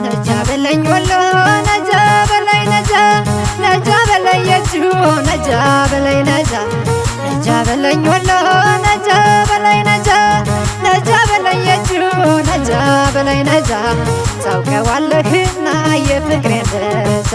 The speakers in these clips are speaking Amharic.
ነጃ በለኝ ወሎ ነጃ በለኝ ነጃ ነጃ በለኝ የእጁ ነጃ በለኝ ነጃ ነጃ በለኝ ወሎ ነጃ በለኝ ነጃ ነጃ በለኝ የእጁ ነጃ በለኝ ነጃ ታውቀዋለህና የፍቅሬን ደረጃ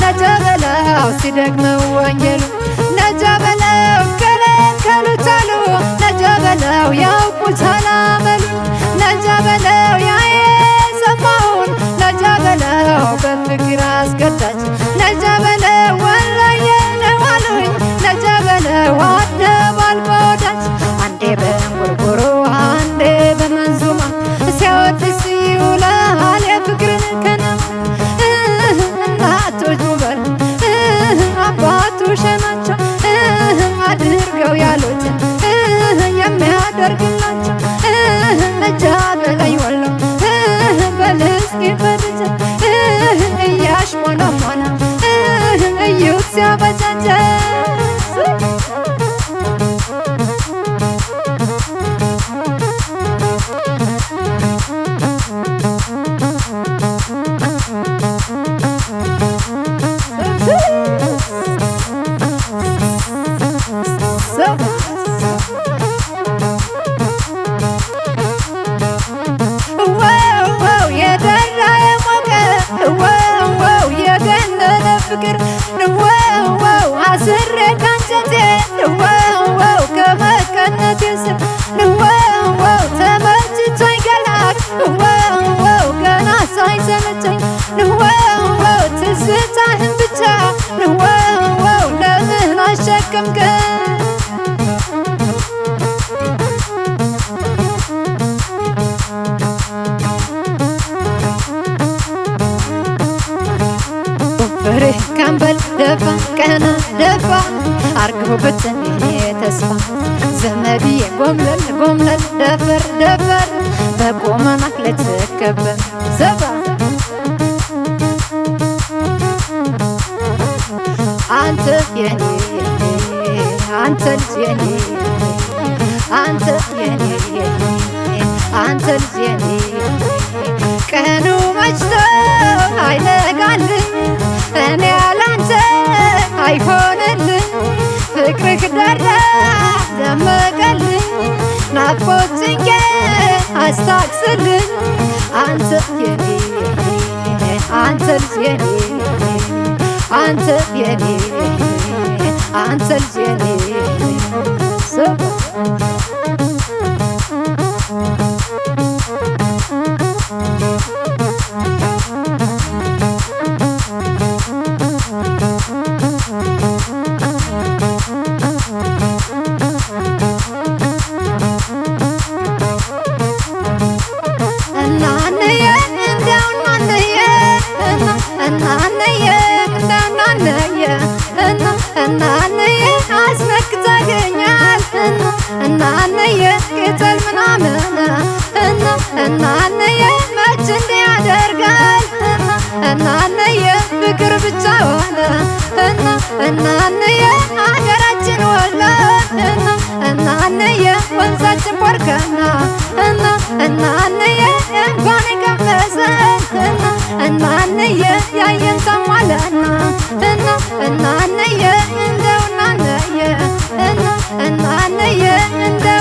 ነጃ በለው ሲደግመው ወንጌሉ ነጃ በለው ከለከሉት አሉ ነጃ በለው ያውቁታል አመሉ ነጃ በለው ያ የሰማውን ነጃ በለው በፍቅር አስገዳጅ ነጃ በለው ወላየ ነው አሉኝ ነጃ በለው አደባል በወዳጅ አንዴ በእንጉርጉሮ አንዴ በመንዙማ ሲያወድስ ይውላል የፍቅርን ከነማ እናቶች ውበት አባቶች ናቸው አድርገው ያሉትን የሚያደርግላቸው ነጃ በለኝ ወሎ በልስኪ ፈርጀ እያሽሞነሞነ እዩት ሲያበጃጀ የደራ የሞቀ የገነነ ፍቅር አስሬ ካንጀቴ ከመቀነቴ ስር ተመችቶኝ ገላክ ገና ሳይሰለቸኝ ትዝታህን ብቻ ለምን አሸከምከኝ ፍሬ ካምበል ደፋ ቀና ደፋ አርገው በትኔ ተስፋ ዘመድዬ ጎምለል ጎምለል ደፈር ደፈር በቆመናክ ልትከበር ዘባ አንተ የኔ አንተ ልጅ የኔ አንተ የኔ አንተ ልጅ የኔ ቀኑ መችቶ አይነጋልኝ እኔ ያላንተ አይሆንልኝ ፍቅርህ ደራ ደመቀልኝ ናፍቆት ጭንቄን አስታክስልኝ አንተ የኔ አንተ ልጅ የኔ አንተ የኔ አንተ ልጅ የኔ እናንዬ አስነክተኸኛል እናንዬ ቅጠል ምናምን እናንዬ መች እንዲህ ያደርጋል እናንዬ ፍቅር ብቻ ሆነ እናንዬ አገራችን ወሎ እናንዬ ወንዛችን ቦርከና እናንዬ እንኳን ቀመሰን እናንዬ ያየን ሰማለና እናንዬ እንደው እናንዬ እንደው